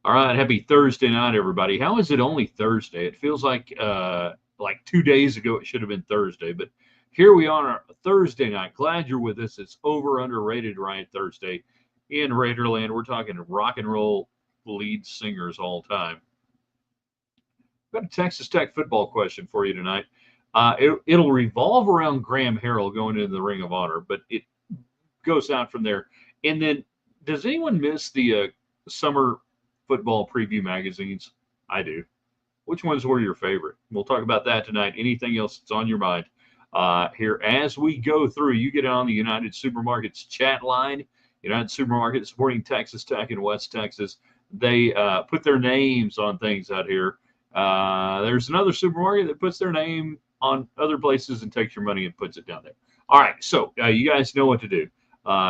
All right, happy Thursday night, everybody. How is it only Thursday? It feels like 2 days ago it should have been Thursday, but here we are on a Thursday night. Glad you're with us. It's over underrated right Thursday in Raiderland. We're talking rock and roll lead singers all time. Got a Texas Tech football question for you tonight. It'll revolve around Graham Harrell going into the Ring of Honor, but it goes out from there. And then, does anyone miss the summer football preview magazines? I do. Which ones were your favorite? We'll talk about that tonight. Anything else that's on your mind here as we go through? You get on the United Supermarkets chat line. United Supermarkets supporting Texas Tech in West Texas. They put their names on things out here. There's another supermarket that puts their name on other places and takes your money and puts it down there. All right, so you guys know what to do.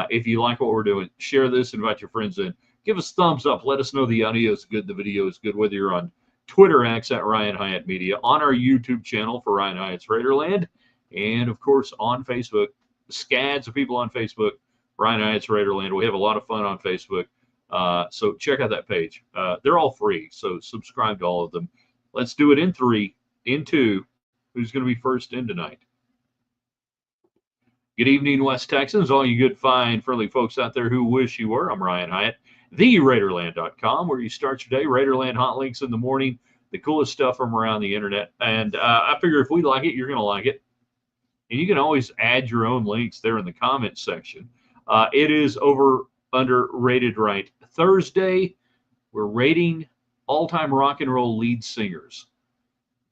If you like what we're doing, share this, invite your friends in. Give us thumbs up. Let us know the audio is good, the video is good, whether you're on Twitter X at Ryan Hyatt Media, on our YouTube channel for Ryan Hyatt's Raiderland, and of course on Facebook. Scads of people on Facebook, Ryan Hyatt's Raiderland. We have a lot of fun on Facebook. So check out that page. They're all free, so subscribe to all of them. Let's do it in three, in two. Who's going to be first in tonight? Good evening, West Texans, all you good, fine, friendly folks out there who wish you were. I'm Ryan Hyatt, TheRaiderland.com, where you start your day. Raiderland hot links in the morning, the coolest stuff from around the internet. And I figure if we like it, you're going to like it. And you can always add your own links there in the comments section. It is over underrated right Thursday. We're rating all-time rock and roll lead singers.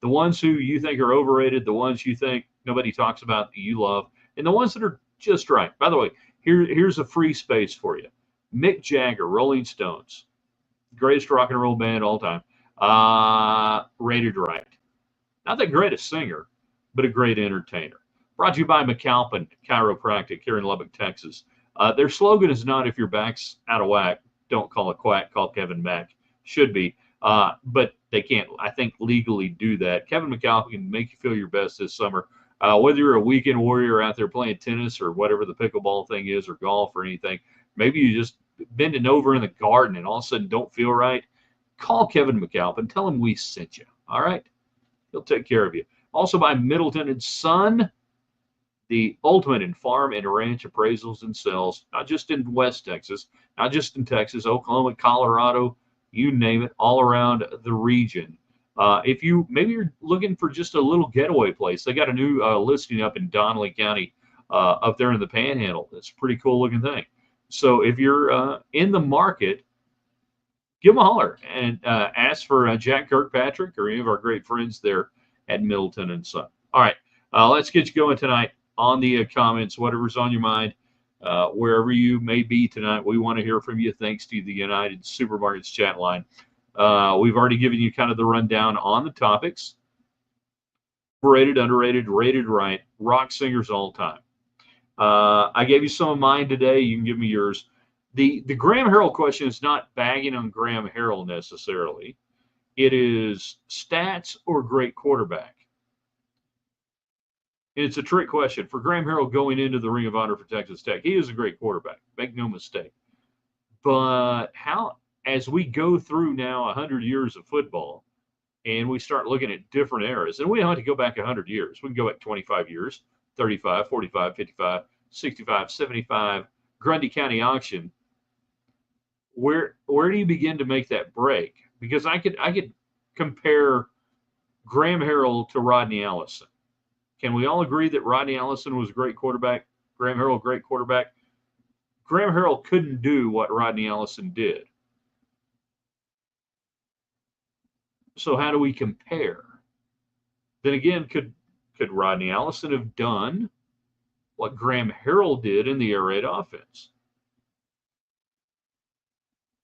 The ones who you think are overrated, the ones you think nobody talks about that you love, and the ones that are just right. By the way, here's a free space for you. Mick Jagger, Rolling Stones, greatest rock and roll band all time, rated right. Not the greatest singer, but a great entertainer. Brought to you by McAlpin Chiropractic here in Lubbock, Texas. Their slogan is not if your back's out of whack, don't call a quack, call Kevin Mack. Should be. But they can't, I think, legally do that. Kevin McAlpin can make you feel your best this summer. Whether you're a weekend warrior out there playing tennis or whatever the pickleball thing is or golf or anything, maybe you just bending over in the garden and all of a sudden don't feel right, call Kevin McAlpin. Tell him we sent you. All right? He'll take care of you. Also by Middleton and Son, the ultimate in farm and ranch appraisals and sales, not just in West Texas, not just in Texas, Oklahoma, Colorado, you name it, all around the region. If you maybe you're looking for just a little getaway place, they got a new listing up in Donnelly County, up there in the Panhandle. It's a pretty cool looking thing. So if you're in the market, give them a holler and ask for Jack Kirkpatrick or any of our great friends there at Middleton and Son. All right, let's get you going tonight on the comments, whatever's on your mind. Wherever you may be tonight, we want to hear from you. Thanks to the United Supermarkets chat line. We've already given you kind of the rundown on the topics. Overrated, underrated, rated right, rock singers all time. I gave you some of mine today. You can give me yours. The Graham Harrell question is not bagging on Graham Harrell necessarily. It is stats or great quarterback. It's a trick question. For Graham Harrell going into the Ring of Honor for Texas Tech, he is a great quarterback. Make no mistake. But how, as we go through now 100 years of football and we start looking at different eras, and we don't have to go back 100 years. We can go back 25 years, 35, 45, 55, 65, 75, Grundy County auction. Where do you begin to make that break? Because I could compare Graham Harrell to Rodney Allison. Can we all agree that Rodney Allison was a great quarterback? Graham Harrell, a great quarterback? Graham Harrell couldn't do what Rodney Allison did. So how do we compare? Then again, could Rodney Allison have done what Graham Harrell did in the air raid offense?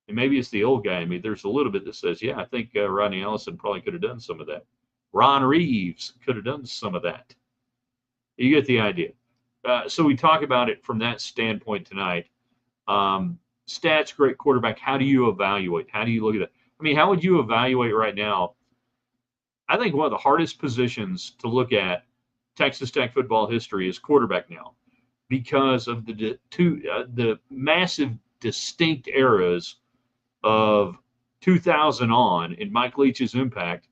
And maybe it's the old guy in me. There's a little bit that says, yeah, I think Rodney Allison probably could have done some of that. Ron Reeves could have done some of that. You get the idea. So we talk about it from that standpoint tonight. Stats, great quarterback. How do you evaluate? How do you look at that? I mean, how would you evaluate right now? I think one of the hardest positions to look at Texas Tech football history is quarterback now, because of the massive distinct eras of 2000 on and Mike Leach's impact,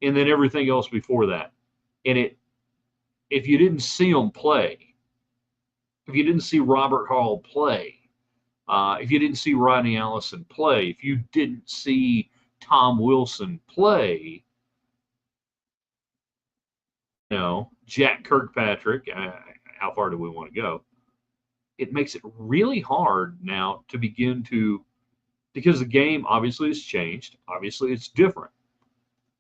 and then everything else before that. And if you didn't see him play, if you didn't see Robert Hall play, if you didn't see Rodney Allison play, if you didn't see Tom Wilson play, Jack Kirkpatrick, how far do we want to go? It makes it really hard now to begin to, because the game obviously has changed. Obviously, it's different.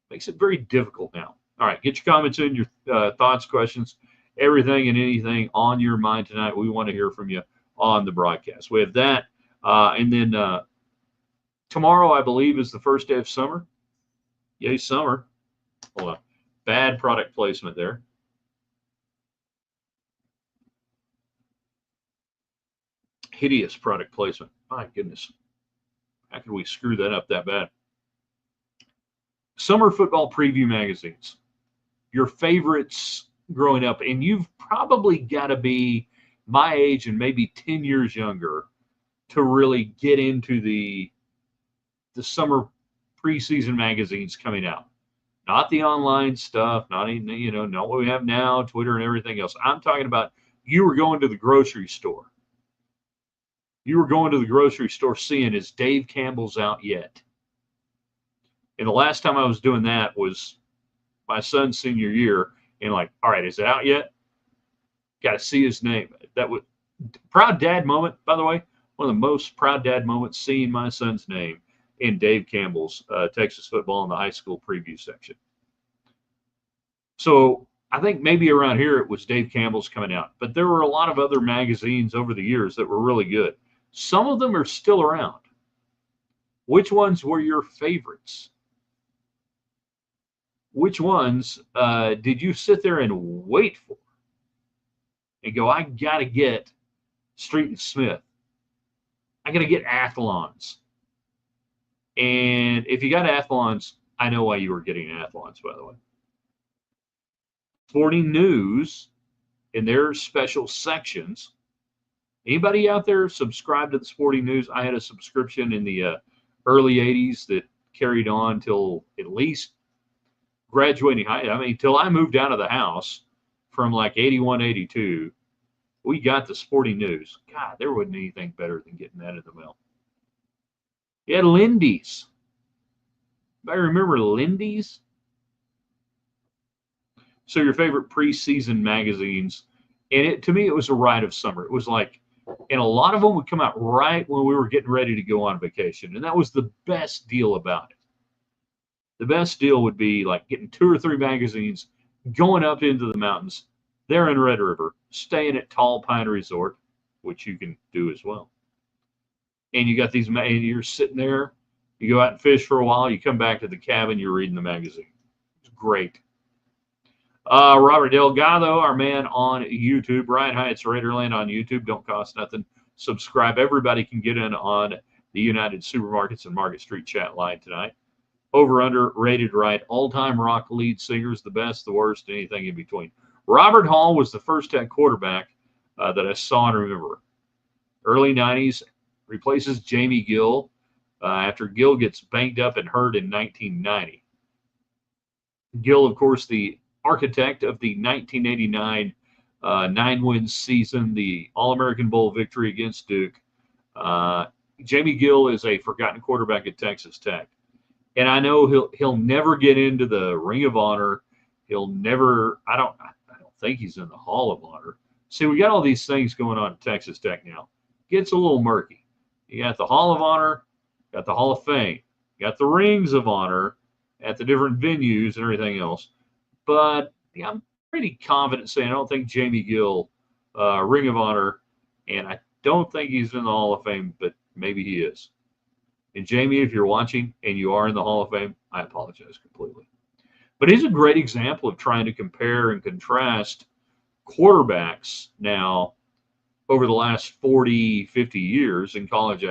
Makes it very difficult now. All right, get your comments in, your thoughts, questions, everything and anything on your mind tonight. We want to hear from you on the broadcast. We have that. And then tomorrow, I believe, is the first day of summer. Yay, summer. Hold on. Bad product placement there. Hideous product placement. My goodness. How could we screw that up that bad? Summer football preview magazines. Your favorites growing up. And you've probably got to be my age and maybe 10 years younger to really get into the summer preseason magazines coming out. Not the online stuff, not even, not what we have now, Twitter and everything else. I'm talking about you were going to the grocery store. You were going to the grocery store seeing, is Dave Campbell's out yet? And the last time I was doing that was my son's senior year. And like, all right, is it out yet? Got to see his name. That was proud dad moment, by the way. One of the most proud dad moments, seeing my son's name in Dave Campbell's Texas football in the high school preview section. So I think maybe around here it was Dave Campbell's coming out. But there were a lot of other magazines over the years that were really good. Some of them are still around. Which ones were your favorites? Which ones did you sit there and wait for? And go, I got to get Street and Smith. I got to get Athlons. And if you got Athlons, I know why you were getting Athlons, by the way. Sporting News in their special sections. Anybody out there subscribe to the Sporting News? I had a subscription in the early 80s that carried on till at least graduating high. I mean, till I moved out of the house from like 81, 82, we got the Sporting News. God, there wasn't anything better than getting that in the mail. You had Lindy's. Anybody remember Lindy's? So your favorite preseason magazines, and to me, it was a rite of summer. It was like, and a lot of them would come out right when we were getting ready to go on vacation, and that was the best deal about it. The best deal would be like getting 2 or 3 magazines, going up into the mountains, there in Red River, staying at Tall Pine Resort, which you can do as well. And you got these, and you're sitting there, you go out and fish for a while, you come back to the cabin, you're reading the magazine. It's great. Robert Delgado, our man on YouTube. Ryan Hyatt's Raiderland on YouTube. Don't cost nothing. Subscribe. Everybody can get in on the United Supermarkets and Market Street chat line tonight. Over, under, rated right. All-time rock lead singers, the best, the worst, anything in between. Robert Hall was the first quarterback that I saw and remember. Early 90s, replaces Jamie Gill after Gill gets banged up and hurt in 1990. Gill, of course, the architect of the 1989 9-win season, the All-American Bowl victory against Duke. Jamie Gill is a forgotten quarterback at Texas Tech. And I know he'll never get into the Ring of Honor. He'll never, I don't think he's in the Hall of Honor. See, we got all these things going on at Texas Tech now. Gets a little murky. You got the Hall of Honor, got the Hall of Fame, got the Rings of Honor at the different venues and everything else. But yeah, I'm pretty confident saying I don't think Jamie Gill, Ring of Honor, and I don't think he's in the Hall of Fame, but maybe he is. And Jamie, if you're watching and you are in the Hall of Fame, I apologize completely. But he's a great example of trying to compare and contrast quarterbacks now over the last 40, 50 years in college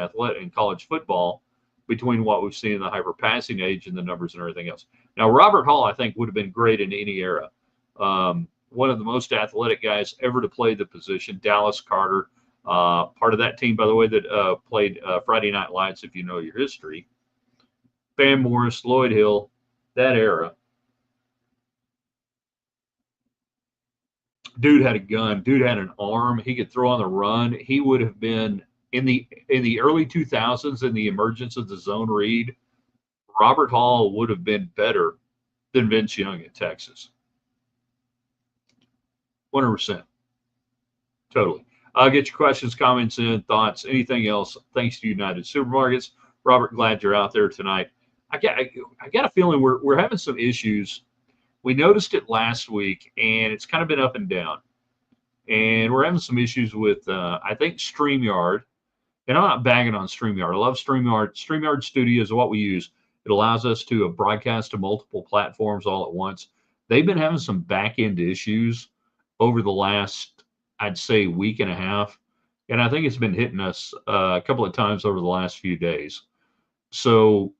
football between what we've seen in the hyper passing age and the numbers and everything else. Now, Robert Hall, I think, would have been great in any era. One of the most athletic guys ever to play the position, Dallas Carter, part of that team, by the way, that played Friday Night Lights, if you know your history. Bam Morris, Lloyd Hill, that era. Dude had a gun. Dude had an arm. He could throw on the run. He would have been in the early 2000s in the emergence of the zone read. Robert Hall would have been better than Vince Young at Texas. 100%. Totally. Get your questions, comments in, thoughts, anything else. Thanks to United Supermarkets. Robert, glad you're out there tonight. I got a feeling we're having some issues. We noticed it last week, and it's kind of been up and down. And we're having some issues with, I think, StreamYard. And I'm not bagging on StreamYard. I love StreamYard. StreamYard Studio is what we use. It allows us to broadcast to multiple platforms all at once. They've been having some back end issues over the last, I'd say, week and a half. And I think it's been hitting us a couple of times over the last few days. So,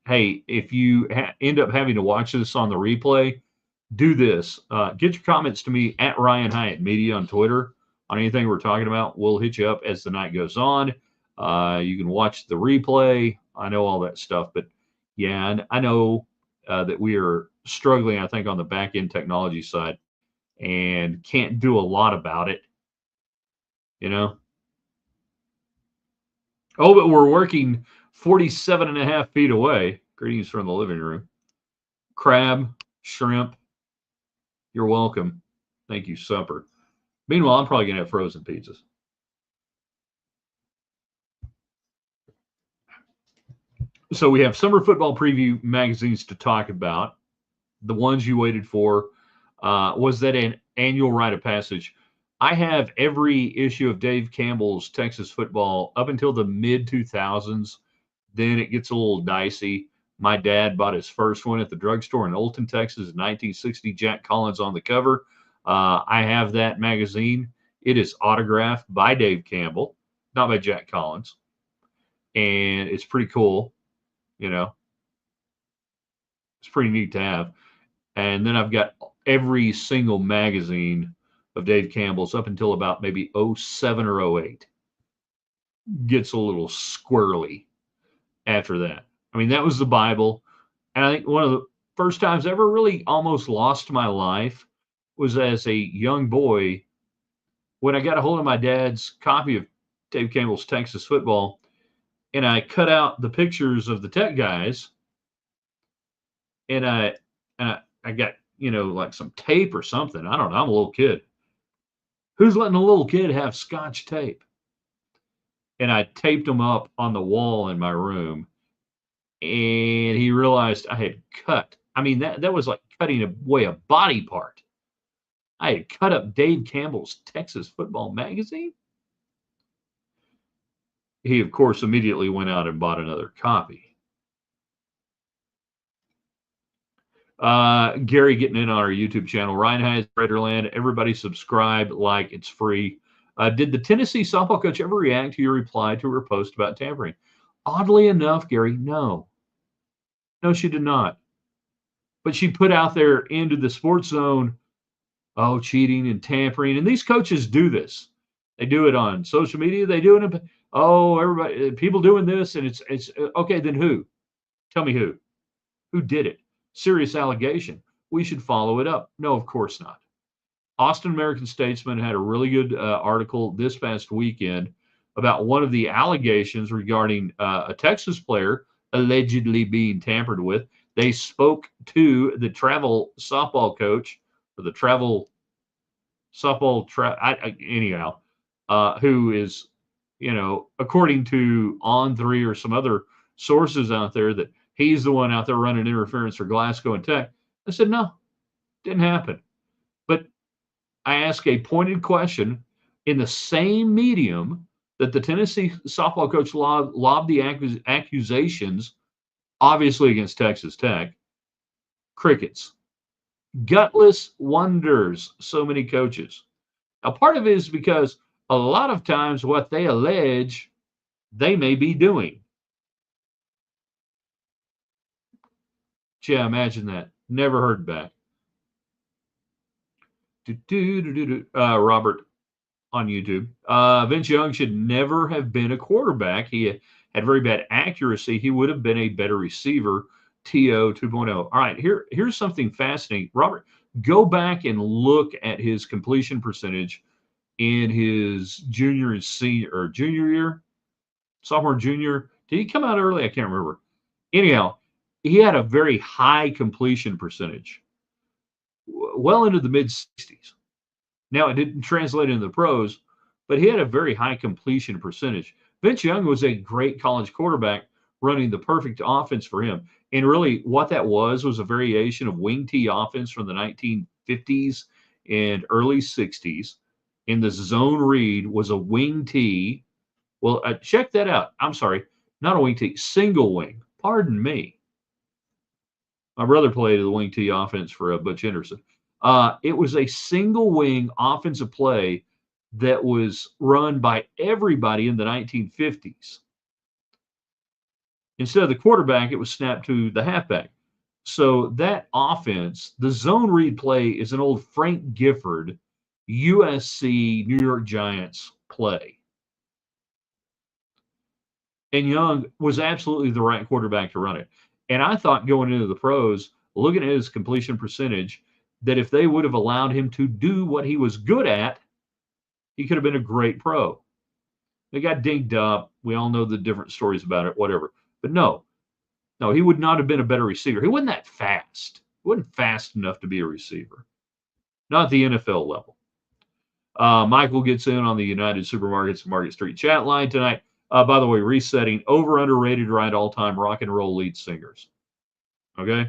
hey, if you end up having to watch this on the replay, do this. Get your comments to me at Ryan Hyatt Media on Twitter on anything we're talking about. We'll hit you up as the night goes on. You can watch the replay. I know all that stuff, but yeah, and I know that we are struggling, I think, on the back end technology side and can't do a lot about it, you know? Oh, but we're working 47 and a half feet away. Greetings from the living room. Crab, shrimp, you're welcome. Thank you, supper. Meanwhile, I'm probably going to have frozen pizzas. So we have summer football preview magazines to talk about. The ones you waited for. Was that an annual rite of passage? I have every issue of Dave Campbell's Texas football up until the mid 2000s. Then it gets a little dicey. My dad bought his first one at the drugstore in Olton, Texas in 1960. Jack Collins on the cover. I have that magazine. It is autographed by Dave Campbell, not by Jack Collins. And it's pretty cool. You know, it's pretty neat to have. And then I've got every single magazine of Dave Campbell's up until about maybe 07 or 08. Gets a little squirrely after that. I mean, that was the Bible. And I think one of the first times I ever really almost lost my life was as a young boy when I got a hold of my dad's copy of Dave Campbell's Texas football. And I cut out the pictures of the Tech guys. And I got, like some tape or something. I don't know. I'm a little kid. Who's letting a little kid have Scotch tape? And I taped them up on the wall in my room. And he realized I had cut. I mean, that was like cutting away a body part. I had cut up Dave Campbell's Texas football magazine. He, of course, immediately went out and bought another copy. Gary getting in on our YouTube channel. Ryan Hayes, Raiderland. Everybody subscribe, like, it's free. Did the Tennessee softball coach ever react to your reply to her post about tampering? Oddly enough, Gary, no. No, she did not. But she put out there into the sports zone, oh, cheating and tampering. And these coaches do this. They do it on social media. They do it. Oh, everybody, people doing this. And it's okay, then who? Tell me who. Who did it? Serious allegation. We should follow it up. No, of course not. Austin American Statesman had a really good article this past weekend about one of the allegations regarding a Texas player allegedly being tampered with. They spoke to the travel softball coach or the travel softball anyhow, who is, according to On3 or some other sources out there, that he's the one out there running interference for Glasgow and Tech. I said, no, didn't happen. But I asked a pointed question in the same medium that the Tennessee softball coach lobbed the accusations, obviously against Texas Tech. Crickets. Gutless wonders, so many coaches. Now, part of it is because a lot of times what they allege, they may be doing. Yeah, imagine that. Never heard back. Robert on YouTube. Vince Young should never have been a quarterback. He had very bad accuracy, he would have been a better receiver. TO 2.0. All right, here's something fascinating. Robert, go back and look at his completion percentage in his junior and senior or junior year, sophomore, junior. Did he come out early? I can't remember. Anyhow, he had a very high completion percentage, well into the mid 60s. Now, it didn't translate into the pros, but he had a very high completion percentage. Vince Young was a great college quarterback running the perfect offense for him. And really, what that was a variation of wing T offense from the 1950s and early 60s. And the zone read was a wing T. Well, check that out. I'm sorry, not a wing T, single wing. Pardon me. My brother played the wing T offense for Butch Henderson. It was a single wing offensive play that was run by everybody in the 1950s. Instead of the quarterback, it was snapped to the halfback. So that offense, the zone read play, is an old Frank Gifford, USC, New York Giants play. And Young was absolutely the right quarterback to run it. And I thought going into the pros, looking at his completion percentage, that if they would have allowed him to do what he was good at, he could have been a great pro. They got dinged up. We all know the different stories about it, whatever. But no, he would not have been a better receiver. He wasn't that fast. He wasn't fast enough to be a receiver. Not at the NFL level. Michael gets in on the United Supermarkets and Market Street chat line tonight. By the way, resetting over underrated right all-time rock and roll lead singers. Okay?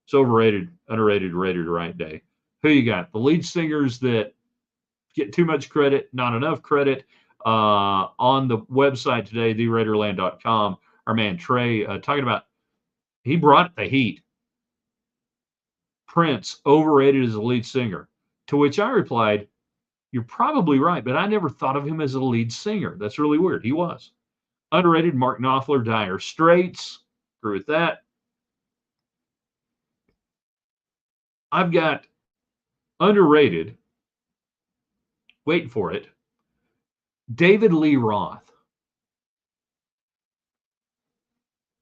It's overrated, underrated, rated right day. Who you got? The lead singers that get too much credit, not enough credit. On the website today, theraiderland.com, our man Trey talking about, he brought the heat. Prince, overrated as a lead singer. To which I replied, you're probably right, but I never thought of him as a lead singer. That's really weird. He was. Underrated, Mark Knopfler, Dire Straits. Agree with that. I've got underrated, wait for it, David Lee Roth.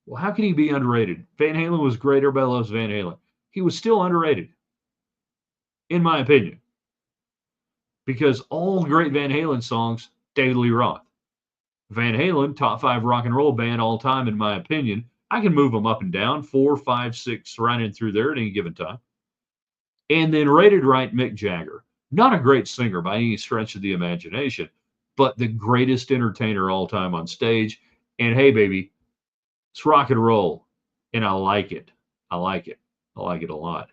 Well, how can he be underrated? Van Halen was great. Everybody loves Van Halen. He was still underrated, in my opinion, because all the great Van Halen songs, David Lee Roth. Van Halen, top 5 rock and roll band all time, in my opinion. I can move them up and down, 4, 5, 6, right in through there at any given time. And then rated right, Mick Jagger. Not a great singer by any stretch of the imagination, but the greatest entertainer all time on stage. And hey, baby, it's rock and roll, and I like it. I like it. I like it a lot.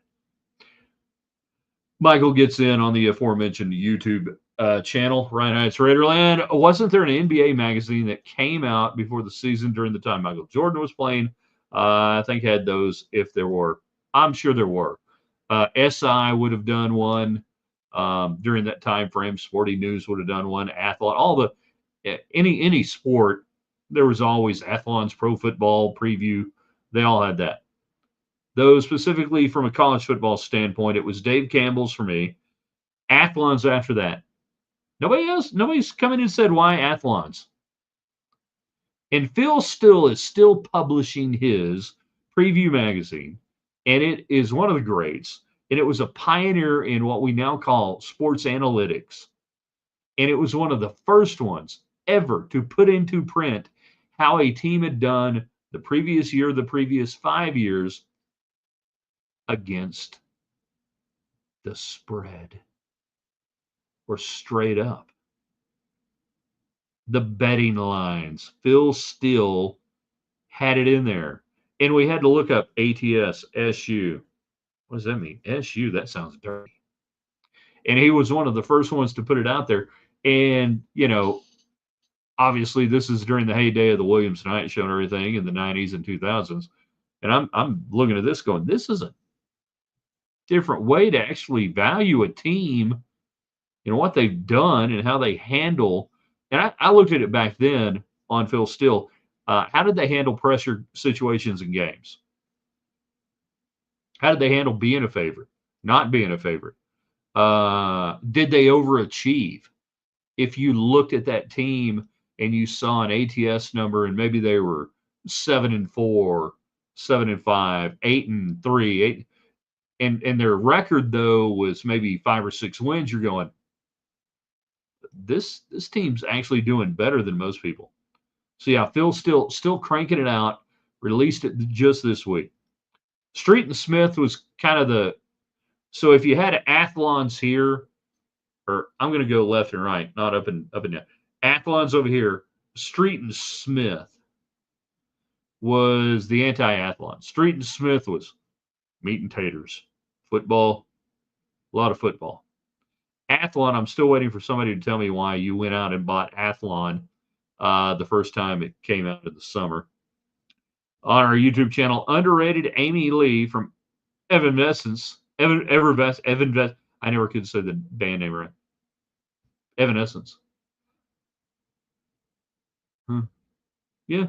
Michael gets in on the aforementioned YouTube channel, Ryan Hyatt's Raiderland. Wasn't there an NBA magazine that came out before the season during the time Michael Jordan was playing? I think had those if there were. I'm sure there were. SI would have done one during that time frame. Sporting News would have done one. Athlon, all the any sport, there was always Athlon's Pro Football Preview. They all had that. Though specifically from a college football standpoint, it was Dave Campbell's for me. Athlon's after that. Nobody's come in and said why Athlon's. And Phil Still is still publishing his preview magazine, and it is one of the greats. And it was a pioneer in what we now call sports analytics. And it was one of the first ones ever to put into print how a team had done the previous year, the previous 5 years against the spread or straight up. The betting lines. Phil Still had it in there. And we had to look up ATS, SU. What does that mean? SU, that sounds dirty. And he was one of the first ones to put it out there. And, obviously this is during the heyday of the Williams Tonight Show and everything in the 90s and 2000s. And I'm looking at this going, this is a different way to actually value a team, what they've done and how they handle. And I looked at it back then on Phil Still. How did they handle pressure situations in games? How did they handle being a favorite, not being a favorite? Did they overachieve? If you looked at that team and you saw an ATS number, and maybe they were 7-4, 7-5, 8-3, and their record though was maybe 5 or 6 wins, you're going, this team's actually doing better than most people. So yeah, Phil's still cranking it out. Released it just this week. Street and Smith was kind of the, so if you had Athlons here, or I'm going to go left and right, not up and down. Athlons over here. Street and Smith was the anti-Athlon. Street and Smith was meat and taters, football, a lot of football. Athlon, I'm still waiting for somebody to tell me why you went out and bought Athlon the first time it came out in the summer. On our YouTube channel, Underrated Amy Lee from Evanescence. Evanescence. I never could say the band name right. Evanescence. Yeah.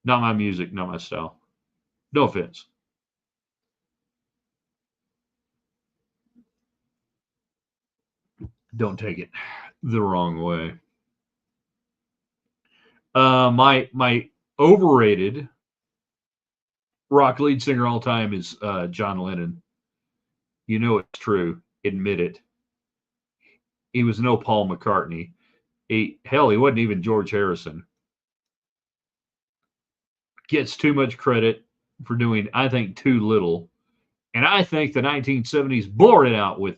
Not my music, not my style. No offense. Don't take it the wrong way. My overrated rock lead singer all time is John Lennon. You know it's true. Admit it. He was no Paul McCartney. He wasn't even George Harrison. Gets too much credit for doing, I think, too little. And I think the 1970s bore it out with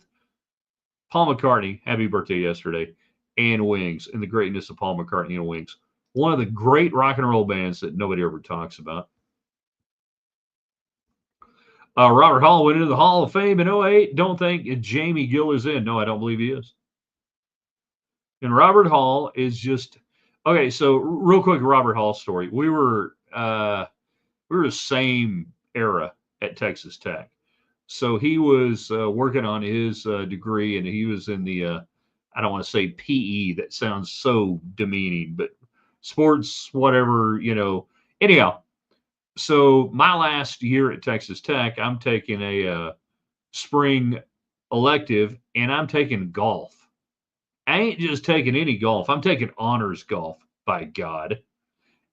Paul McCartney, Happy Birthday Yesterday, and Wings, and the greatness of Paul McCartney and Wings. One of the great rock and roll bands that nobody ever talks about. Robert Hall went into the Hall of Fame in 2008. Don't think Jamie Gill is in. No, I don't believe he is. And Robert Hall is just okay. So real quick, Robert Hall story. We were the same era at Texas Tech. So he was working on his degree, and he was in the I don't want to say PE. That sounds so demeaning, but sports, whatever, Anyhow, so my last year at Texas Tech, I'm taking a spring elective, and I'm taking golf. I ain't just taking any golf. I'm taking honors golf, by God.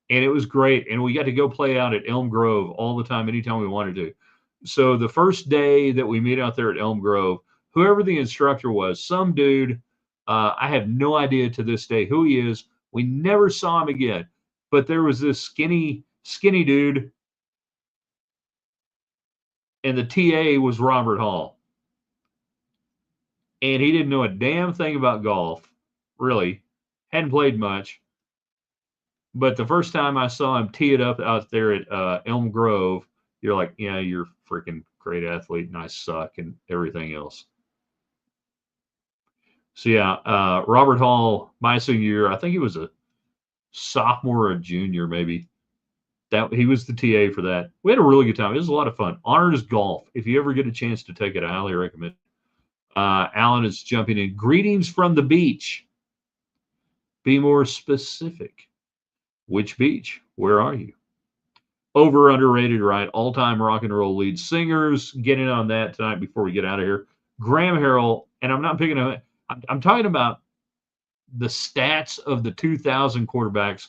And it was great. And we got to go play out at Elm Grove all the time, anytime we wanted to. So the first day that we meet out there at Elm Grove, whoever the instructor was, some dude, I have no idea to this day who he is. We never saw him again. But there was this skinny dude, and the TA was Robert Hall. And he didn't know a damn thing about golf, really. Hadn't played much. But the first time I saw him tee it up out there at Elm Grove, you're like, yeah, you're a freaking great athlete, and I suck, and everything else. So, yeah, Robert Hall, my senior year, I think he was a sophomore or a junior, maybe. He was the TA for that. We had a really good time. It was a lot of fun. Honors golf. If you ever get a chance to take it, I highly recommend it. Alan is jumping in. Greetings from the beach. Be more specific. Which beach? Where are you? Over, underrated, right? All-time rock and roll lead singers. Getting on that tonight before we get out of here. Graham Harrell, and I'm not picking on it. I'm talking about the stats of the 2000 quarterbacks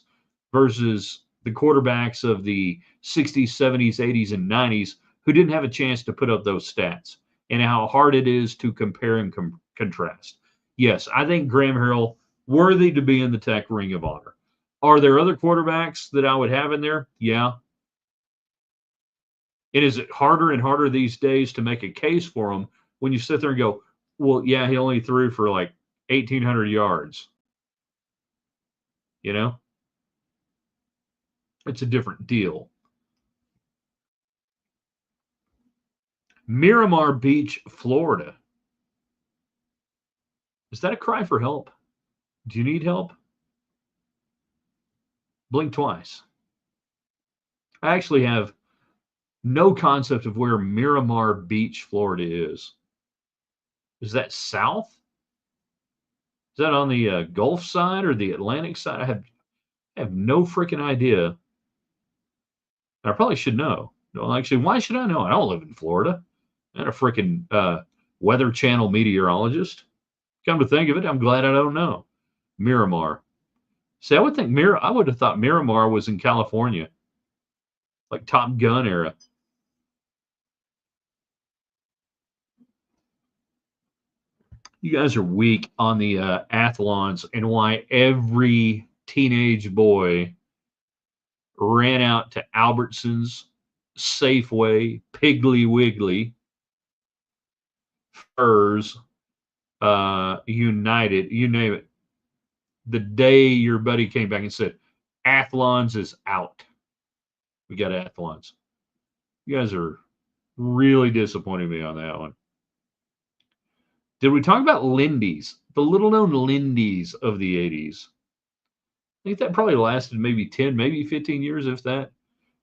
versus the quarterbacks of the 60s, 70s, 80s, and 90s who didn't have a chance to put up those stats, and how hard it is to compare and contrast. Yes, I think Graham Harrell worthy to be in the Tech Ring of Honor. Are there other quarterbacks that I would have in there? Yeah. And is it harder and harder these days to make a case for him when you sit there and go, well, yeah, he only threw for like 1,800 yards. It's a different deal. Miramar Beach, Florida. Is that a cry for help? Do you need help? Blink twice. I actually have no concept of where Miramar Beach, Florida is. Is that south? Is that on the Gulf side or the Atlantic side? I have no freaking idea. I probably should know. No, actually, why should I know? I don't live in Florida. I'm not a freaking Weather Channel meteorologist. Come to think of it, I'm glad I don't know. Miramar. See, I would have thought Miramar was in California, like Top Gun era. You guys are weak on the athlons and why every teenage boy ran out to Albertsons, Safeway, Piggly Wiggly, Furs, United, you name it. The day your buddy came back and said, Athlons is out. We got Athlons. You guys are really disappointing me on that one. Did we talk about Lindy's? The little known Lindy's of the 80s. I think that probably lasted maybe 10, maybe 15 years, if that.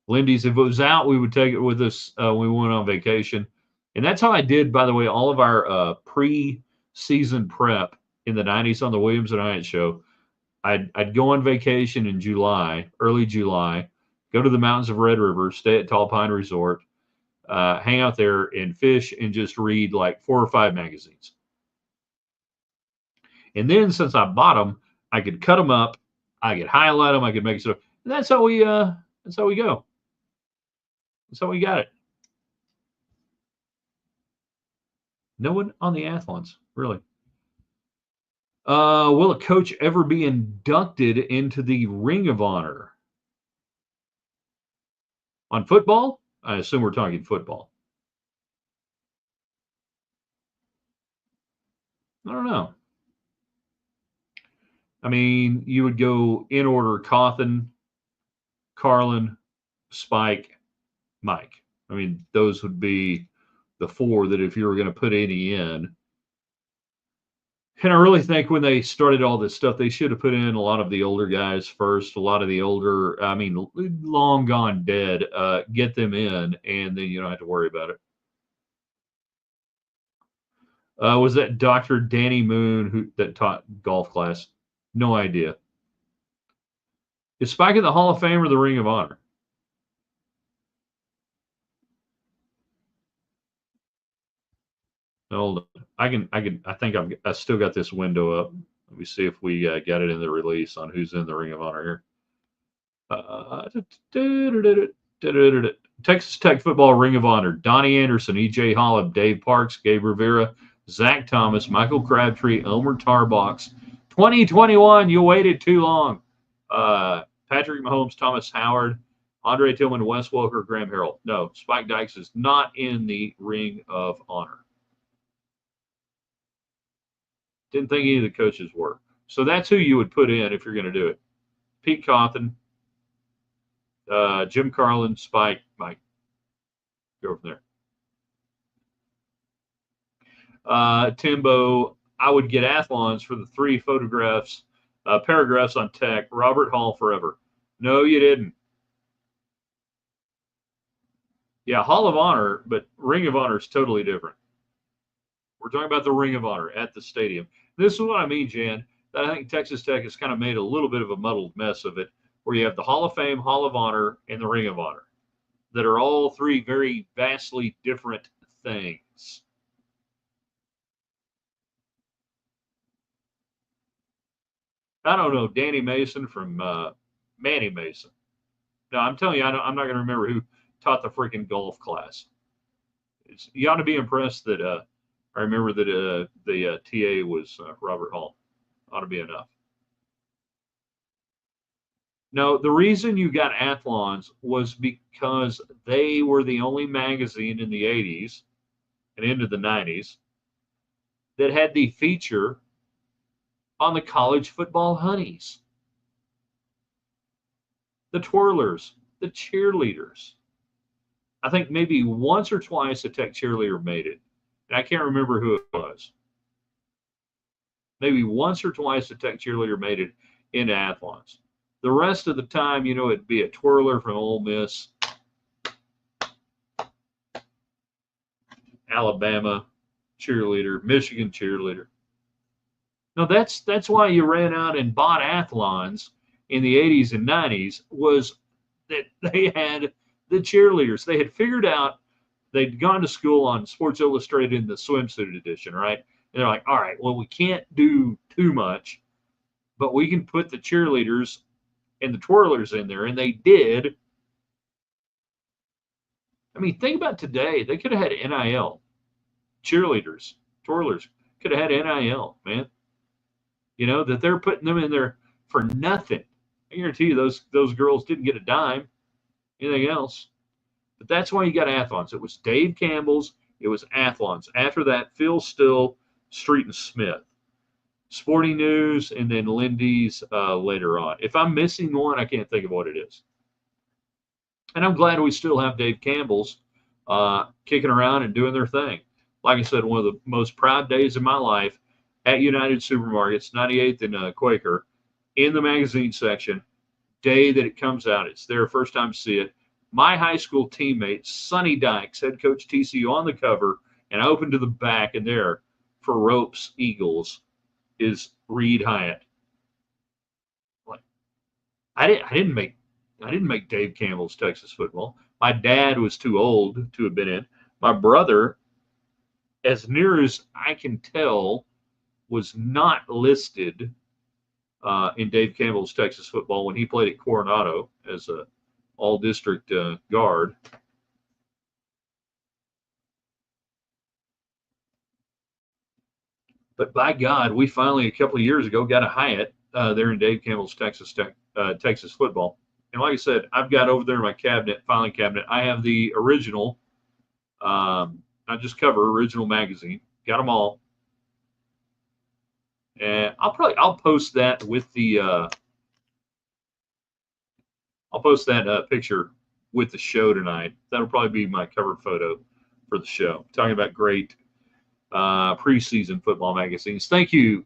Lindy's, if it was out, we would take it with us when we went on vacation. And that's how I did, by the way, all of our pre-season prep in the 90s on the Williams and Hyatt show. I'd go on vacation in July, early July, go to the mountains of Red River, stay at Tall Pine Resort, hang out there and fish and just read like 4 or 5 magazines. And then since I bought them, I could cut them up, I could highlight them, I could make stuff. And that's how we go. That's how we got it. No one on the Athlons, really. Will a coach ever be inducted into the Ring of Honor? On football? I assume we're talking football. I don't know. I mean, you would go in order: Cawthon, Carlin, Spike, Mike. I mean, those would be the 4 that if you were going to put any in. And I really think when they started all this stuff, they should have put in a lot of the older guys first, a lot of the older, I mean, long gone dead, get them in, and then you don't have to worry about it. Was that Dr. Danny Moon that taught golf class? No idea. Is Spike in the Hall of Fame or the Ring of Honor? Hold on. I think I still got this window up. Let me see if we got it in the release on who's in the Ring of Honor here. Texas Tech football Ring of Honor: Donnie Anderson, E.J. Holland, Dave Parks, Gabe Rivera, Zach Thomas, Michael Crabtree, Elmer Tarbox. 2021, you waited too long. Patrick Mahomes, Thomas Howard, Andre Tillman, Wes Welker, Graham Harrell. No, Spike Dykes is not in the Ring of Honor. Didn't think any of the coaches were. So that's who you would put in if you're going to do it. Pete Cawthon, Jim Carlin, Spike, Mike. Go from there. Timbo, I would get Athlons for the 3 photographs, paragraphs on Tech. Robert Hall forever. No, you didn't. Yeah, Hall of Honor, but Ring of Honor is totally different. We're talking about the Ring of Honor at the stadium. This is what I mean, Jan, that I think Texas Tech has kind of made a little bit of a muddled mess of it, where you have the Hall of Fame, Hall of Honor, and the Ring of Honor that are all 3 very vastly different things. I don't know, Danny Mason from Manny Mason. No, I'm telling you, I'm not going to remember who taught the freaking golf class. You ought to be impressed that I remember that the TA was Robert Hall. Ought to be enough. No, the reason you got Athlons was because they were the only magazine in the 80s and into the 90s that had the feature on the college football honeys, the twirlers, the cheerleaders. I think maybe once or twice a Tech cheerleader made it. And I can't remember who it was. Maybe once or twice a Tech cheerleader made it into Athlons. The rest of the time, you know, it'd be a twirler from Ole Miss, Alabama cheerleader, Michigan cheerleader. No, that's why you ran out and bought Athlons in the 80s and 90s, was that they had the cheerleaders. They had figured out, they'd gone to school on Sports Illustrated in the swimsuit edition, right? And they're like, all right, well, we can't do too much, but we can put the cheerleaders and the twirlers in there, and they did. I mean, think about today. They could have had NIL. Cheerleaders, twirlers could have had NIL, man. You know, that they're putting them in there for nothing. I guarantee you those girls didn't get a dime, anything else. But that's why you got athlons. It was Dave Campbell's, it was athlons. After that, Phil Still, Street and Smith. Sporting News, and then Lindy's later on. If I'm missing one, I can't think of what it is. And I'm glad we still have Dave Campbell's kicking around and doing their thing. Like I said, one of the most proud days of my life at United Supermarkets, 98th and Quaker, in the magazine section, day that it comes out. It's their first time to see it. My high school teammate, Sonny Dykes, head coach TCU, on the cover, and I open to the back, and there, for Ropes Eagles, is Reed Hyatt. Like, I didn't make Dave Campbell's Texas football. My dad was too old to have been in. My brother, as near as I can tell, was not listed in Dave Campbell's Texas football when he played at Coronado as a all-district guard. But by God, we finally, a couple of years ago, got a Hyatt there in Dave Campbell's Texas football. And like I said, I've got over there in my filing cabinet, I have the original, not just cover, original magazine. Got them all. And I'll post that with the, I'll post that picture with the show tonight. That'll probably be my cover photo for the show. Talking about great preseason football magazines. Thank you,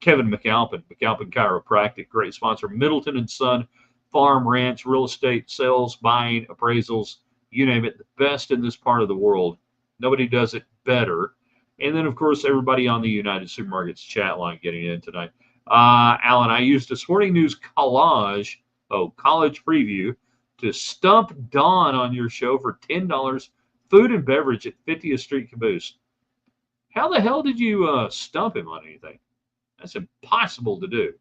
Kevin McAlpin Chiropractic, great sponsor. Middleton and Son Farm, Ranch, Real Estate, Sales, Buying, Appraisals, you name it, the best in this part of the world. Nobody does it better. And then, of course, everybody on the United Supermarkets chat line getting in tonight. Alan, I used a Sporting News college preview to stump Don on your show for $10, food and beverage at 50th Street Caboose. How the hell did you stump him on anything? That's impossible to do.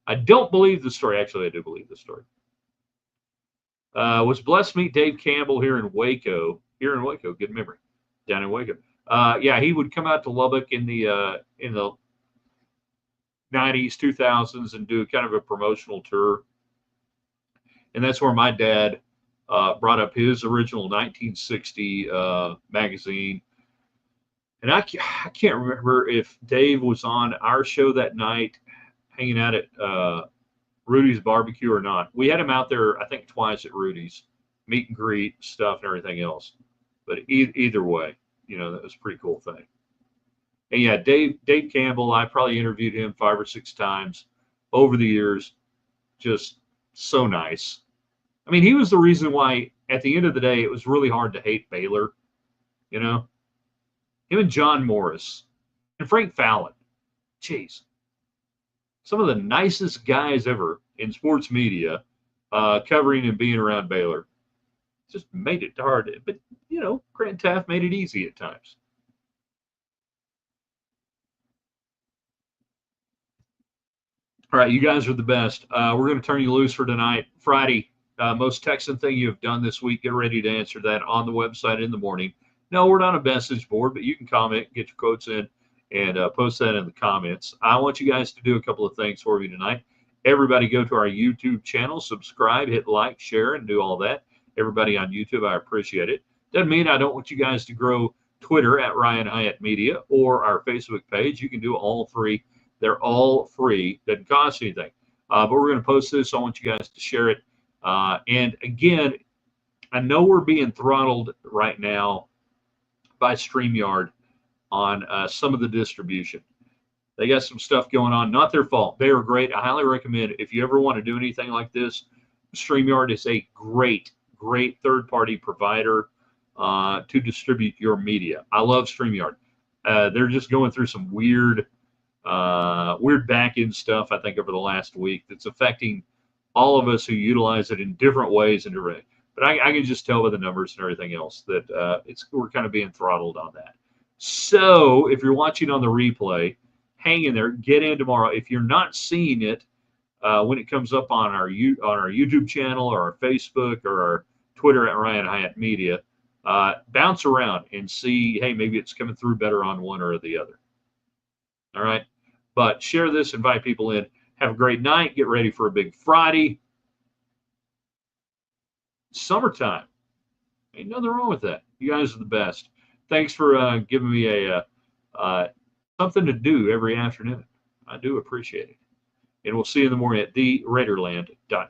I don't believe the story. Actually, I do believe the story. Was blessed to meet Dave Campbell here in Waco. Good memory. Down in Waco. Yeah, he would come out to Lubbock in the 90s, 2000s, and do kind of a promotional tour. And that's where my dad brought up his original 1960 magazine. And I can't remember if Dave was on our show that night, hanging out at Rudy's Barbecue or not. We had him out there, I think, twice at Rudy's, meet and greet stuff and everything else. But either way, you know, that was a pretty cool thing. And yeah, Dave Campbell, I probably interviewed him 5 or 6 times over the years. Just so nice. I mean, he was the reason why, at the end of the day, it was really hard to hate Baylor. You know, him and John Morris and Frank Fallon. Jeez. Some of the nicest guys ever in sports media, covering and being around Baylor. Just made it hard. But, you know, Grant Taft made it easy at times. All right, you guys are the best. We're going to turn you loose for tonight. Friday, most Texan thing you have done this week. Get ready to answer that on the website in the morning. No, we're not a message board, but you can comment, get your quotes in, and post that in the comments. I want you guys to do a couple of things for me tonight. Everybody go to our YouTube channel, subscribe, hit like, share, and do all that. Everybody on YouTube, I appreciate it. Doesn't mean I don't want you guys to grow Twitter at Ryan Hyatt Media or our Facebook page. You can do all three. They're all free. Doesn't cost anything. But we're going to post this. I want you guys to share it. And again, I know we're being throttled right now by StreamYard on some of the distribution. They got some stuff going on. Not their fault. They are great. I highly recommend, if you ever want to do anything like this, StreamYard is a great third-party provider to distribute your media. I love StreamYard. They're just going through some weird back-end stuff, I think, over the last week that's affecting all of us who utilize it in different ways and different. But I can just tell by the numbers and everything else that we're kind of being throttled on that. So if you're watching on the replay, hang in there. Get in tomorrow. If you're not seeing it, when it comes up on our YouTube channel or our Facebook or our Twitter at Ryan Hyatt Media. Bounce around and see, hey, maybe it's coming through better on one or the other. All right. But share this, invite people in. Have a great night. Get ready for a big Friday. Summertime. Ain't nothing wrong with that. You guys are the best. Thanks for giving me a something to do every afternoon. I do appreciate it. And we'll see you in the morning at theraiderland.com.